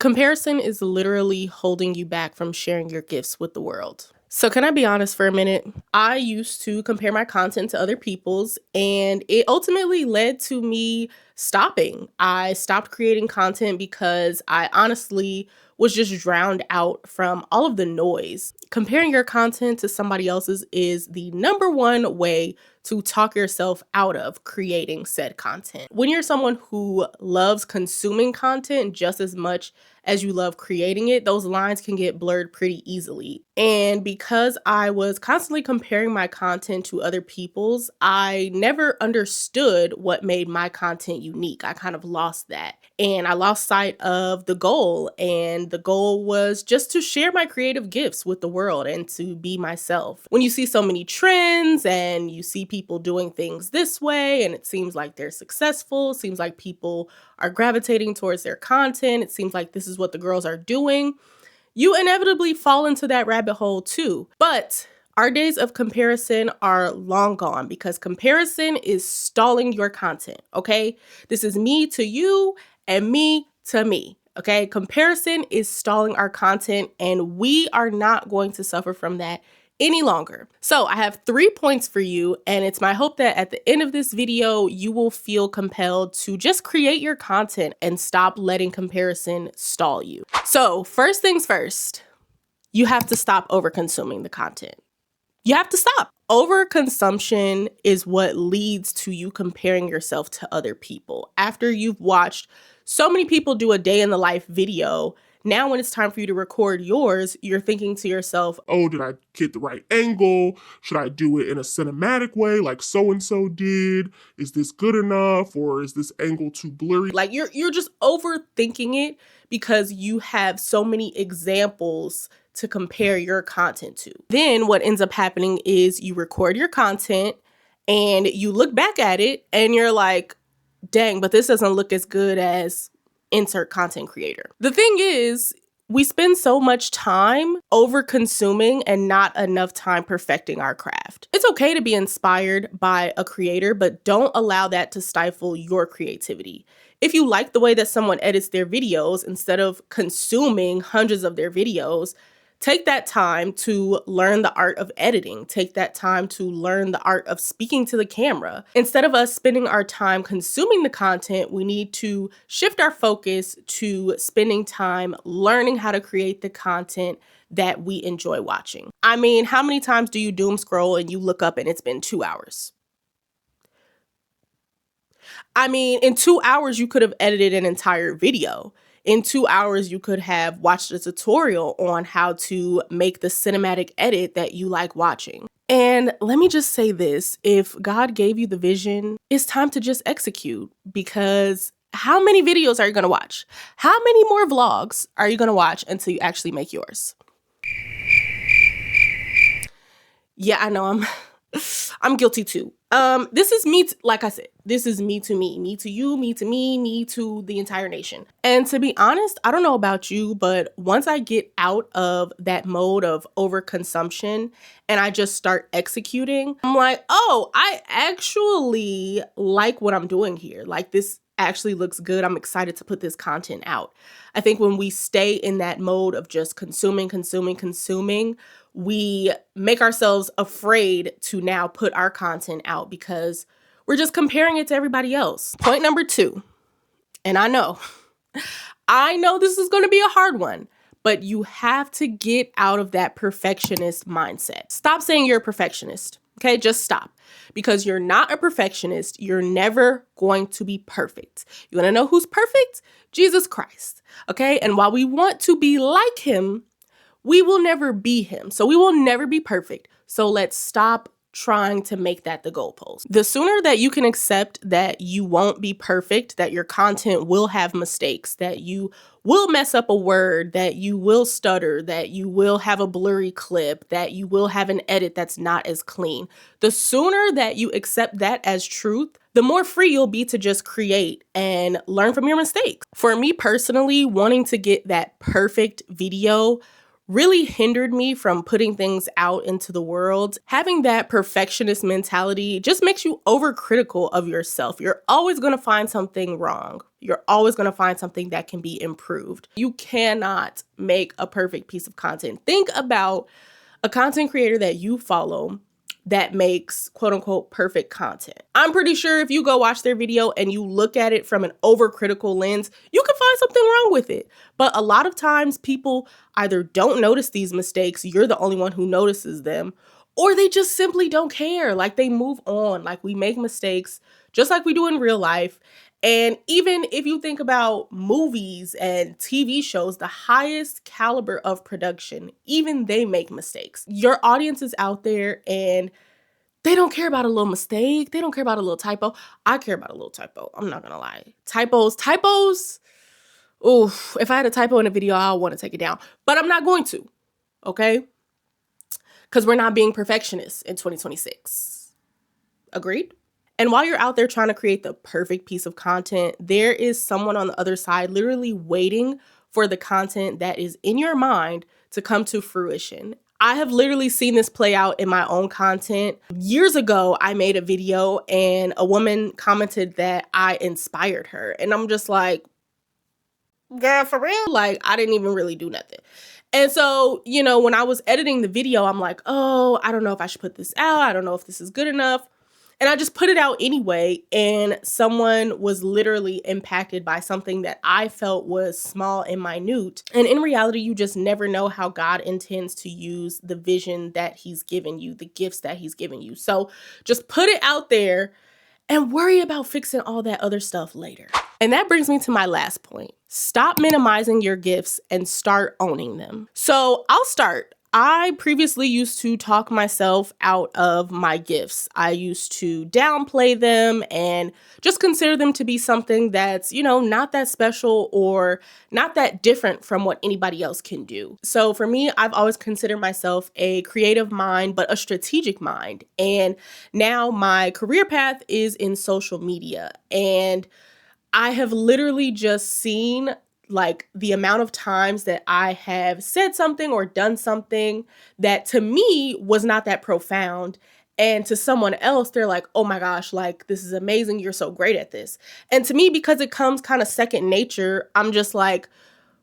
Comparison is literally holding you back from sharing your gifts with the world. So, can I be honest for a minute? I used to compare my content to other people's, and it ultimately led to me stopping. I stopped creating content because I honestly was just drowned out from all of the noise. Comparing your content to somebody else's is the number one way to talk yourself out of creating said content. When you're someone who loves consuming content just as much as you love creating it, those lines can get blurred pretty easily. And because I was constantly comparing my content to other people's, I never understood what made my content unique. I kind of lost that. And I lost sight of the goal. And the goal was just to share my creative gifts with the world and to be myself. When you see so many trends and you see people doing things this way and it seems like they're successful, seems like people are gravitating towards their content, it seems like this is what the girls are doing, you inevitably fall into that rabbit hole too. But our days of comparison are long gone because comparison is stalling your content, okay? This is me to you and me to me, okay? Comparison is stalling our content and we are not going to suffer from that any longer. So I have 3 points for you, and it's my hope that at the end of this video, you will feel compelled to just create your content and stop letting comparison stall you. So first things first, you have to stop over-consuming the content. You have to stop. Overconsumption is what leads to you comparing yourself to other people. After you've watched so many people do a day in the life video, now when it's time for you to record yours, you're thinking to yourself, oh, did I get the right angle? Should I do it in a cinematic way like so-and-so did? Is this good enough, or is this angle too blurry? Like you're just overthinking it because you have so many examples to compare your content to. Then what ends up happening is you record your content and you look back at it and you're like, dang, but this doesn't look as good as insert content creator. The thing is, we spend so much time over consuming and not enough time perfecting our craft. It's okay to be inspired by a creator, but don't allow that to stifle your creativity. If you like the way that someone edits their videos, instead of consuming hundreds of their videos, take that time to learn the art of editing. Take that time to learn the art of speaking to the camera. Instead of us spending our time consuming the content, we need to shift our focus to spending time learning how to create the content that we enjoy watching. I mean, how many times do you doom scroll and you look up and it's been 2 hours? I mean, in 2 hours, you could have edited an entire video. In 2 hours, you could have watched a tutorial on how to make the cinematic edit that you like watching. And let me just say this, if God gave you the vision, it's time to just execute, because how many videos are you gonna watch? How many more vlogs are you gonna watch until you actually make yours? Yeah, I know I'm guilty too. This is me, like I said, this is me to you, me to me to the entire nation. And to be honest, I don't know about you, but once I get out of that mode of overconsumption and I just start executing, I'm like, oh, I actually like what I'm doing here. Like, this actually looks good. I'm excited to put this content out. I think when we stay in that mode of just consuming, we make ourselves afraid to now put our content out because we're just comparing it to everybody else. Point number 2, and I know this is going to be a hard one, but you have to get out of that perfectionist mindset. Stop saying you're a perfectionist. Okay, just stop. Because you're not a perfectionist. You're never going to be perfect. You want to know who's perfect? Jesus Christ. Okay, and while we want to be like him, we will never be him. So we will never be perfect. So let's stop trying to make that the goalpost. The sooner that you can accept that you won't be perfect, that your content will have mistakes, that you will mess up a word, that you will stutter, that you will have a blurry clip, that you will have an edit that's not as clean. The sooner that you accept that as truth, the more free you'll be to just create and learn from your mistakes. For me personally, wanting to get that perfect video really hindered me from putting things out into the world. Having that perfectionist mentality just makes you overcritical of yourself. You're always going to find something wrong. You're always going to find something that can be improved. You cannot make a perfect piece of content. Think about a content creator that you follow that makes quote unquote perfect content. I'm pretty sure if you go watch their video and you look at it from an overcritical lens, you can find something wrong with it. But a lot of times people either don't notice these mistakes, you're the only one who notices them, or they just simply don't care. Like they move on, like we make mistakes just like we do in real life. And even if you think about movies and TV shows, the highest caliber of production, even they make mistakes. Your audience is out there and they don't care about a little mistake. They don't care about a little typo. I care about a little typo. I'm not gonna lie. Typos. Oof, if I had a typo in a video, I'll want to take it down. But I'm not going to, okay? Because we're not being perfectionists in 2026. Agreed? And while you're out there trying to create the perfect piece of content, there is someone on the other side literally waiting for the content that is in your mind to come to fruition. I have literally seen this play out in my own content. Years ago, I made a video and a woman commented that I inspired her. And I'm just like, girl, for real? Like, I didn't even really do nothing. And so, when I was editing the video, I'm like, oh, I don't know if I should put this out. I don't know if this is good enough. And I just put it out anyway, and someone was literally impacted by something that I felt was small and minute. And in reality, you just never know how God intends to use the vision that he's given you, the gifts that he's given you. So just put it out there and worry about fixing all that other stuff later. And that brings me to my last point. Stop minimizing your gifts and start owning them. So I'll start. I previously used to talk myself out of my gifts. I used to downplay them and just consider them to be something that's, not that special or not that different from what anybody else can do. So for me, I've always considered myself a creative mind, but a strategic mind. And now my career path is in social media. And I have literally just seen like the amount of times that I have said something or done something that to me was not that profound. And to someone else, they're like, oh my gosh, like this is amazing. You're so great at this. And to me, because it comes kind of second nature, I'm just like,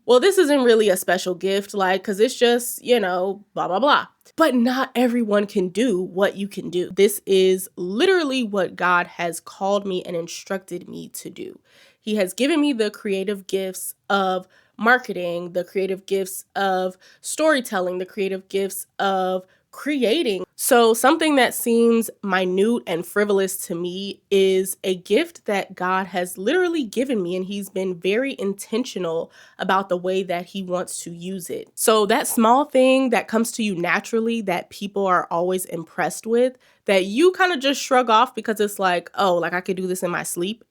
well, this isn't really a special gift, like, because it's just, blah, blah, blah. But not everyone can do what you can do. This is literally what God has called me and instructed me to do. He has given me the creative gifts of marketing, the creative gifts of storytelling, the creative gifts of creating. So something that seems minute and frivolous to me is a gift that God has literally given me, and he's been very intentional about the way that he wants to use it. So that small thing that comes to you naturally that people are always impressed with, that you kind of just shrug off because it's like, oh, like I could do this in my sleep.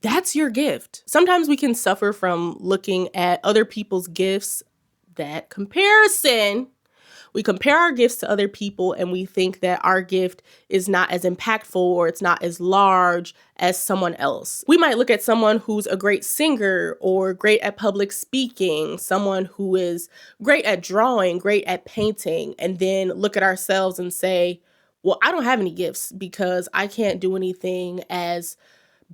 That's your gift. Sometimes we can suffer from looking at other people's gifts, that comparison. We compare our gifts to other people and we think that our gift is not as impactful or it's not as large as someone else. We might look at someone who's a great singer or great at public speaking, someone who is great at drawing, great at painting, and then look at ourselves and say, well, I don't have any gifts because I can't do anything as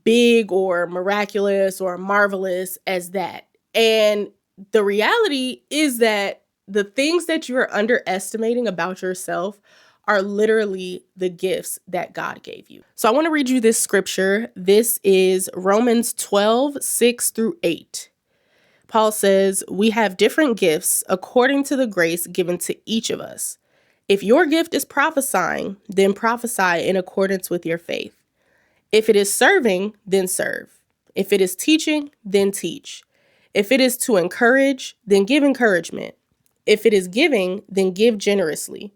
big or miraculous or marvelous as that. And the reality is that the things that you are underestimating about yourself are literally the gifts that God gave you. So I want to read you this scripture. This is Romans 12:6-8. Paul says, we have different gifts according to the grace given to each of us. If your gift is prophesying, then prophesy in accordance with your faith. If it is serving, then serve. If it is teaching, then teach. If it is to encourage, then give encouragement. If it is giving, then give generously.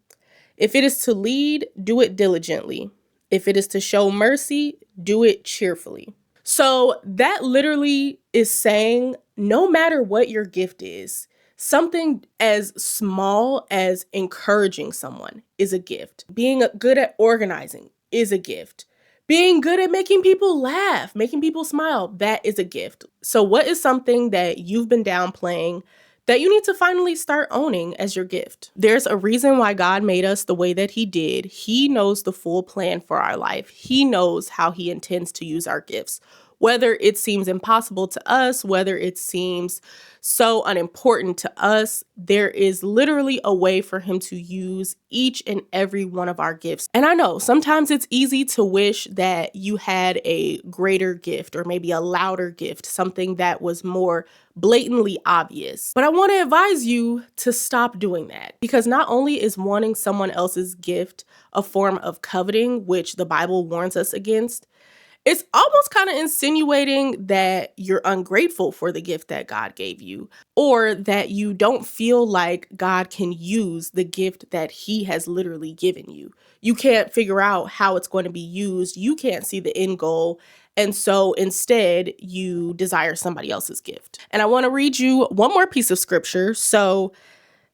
If it is to lead, do it diligently. If it is to show mercy, do it cheerfully. So that literally is saying no matter what your gift is, something as small as encouraging someone is a gift. Being good at organizing is a gift. Being good at making people laugh, making people smile, that is a gift. So what is something that you've been downplaying that you need to finally start owning as your gift. There's a reason why God made us the way that He did. He knows the full plan for our life. He knows how He intends to use our gifts. Whether it seems impossible to us, whether it seems so unimportant to us, there is literally a way for Him to use each and every one of our gifts. And I know sometimes it's easy to wish that you had a greater gift or maybe a louder gift, something that was more blatantly obvious. But I want to advise you to stop doing that, because not only is wanting someone else's gift a form of coveting, which the Bible warns us against, it's almost kind of insinuating that you're ungrateful for the gift that God gave you, or that you don't feel like God can use the gift that He has literally given you. You can't figure out how it's going to be used. You can't see the end goal. And so instead, you desire somebody else's gift. And I want to read you one more piece of scripture. So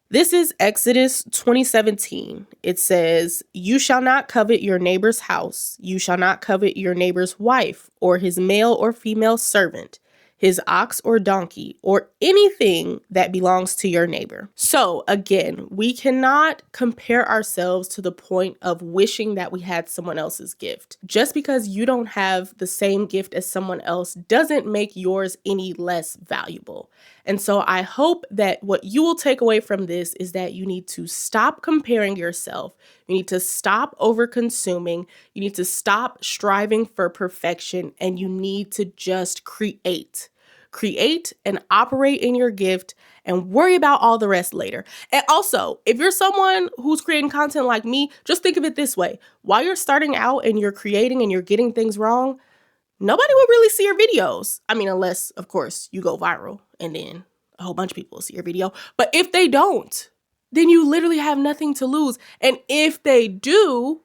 this is Exodus 20:17. It says, "You shall not covet your neighbor's house. You shall not covet your neighbor's wife, or his male or female servant, his ox or donkey, or anything that belongs to your neighbor." So again, we cannot compare ourselves to the point of wishing that we had someone else's gift. Just because you don't have the same gift as someone else doesn't make yours any less valuable. And so I hope that what you will take away from this is that you need to stop comparing yourself. You need to stop over consuming. You need to stop striving for perfection, and you need to just create. Create and operate in your gift and worry about all the rest later. And also, if you're someone who's creating content like me, just think of it this way. While you're starting out and you're creating and you're getting things wrong, nobody will really see your videos. I mean, unless, of course, you go viral and then a whole bunch of people will see your video. But if they don't, then you literally have nothing to lose. And if they do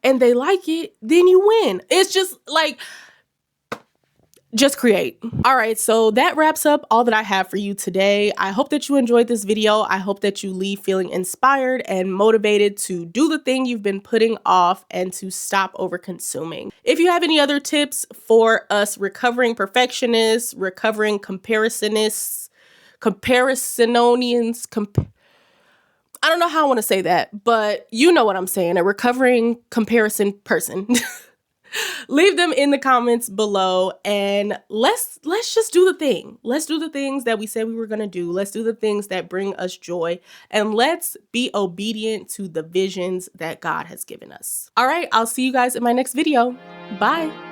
and they like it, then you win. It's just like, just create. All right, so that wraps up all that I have for you today. I hope that you enjoyed this video. I hope that you leave feeling inspired and motivated to do the thing you've been putting off and to stop over consuming. If you have any other tips for us recovering perfectionists, recovering comparisonists, comparisonians, I don't know how I want to say that, but you know what I'm saying, a recovering comparison person. Leave them in the comments below, and let's just do the thing. Let's do the things that we said we were going to do. Let's do the things that bring us joy, and let's be obedient to the visions that God has given us. All right, I'll see you guys in my next video. Bye.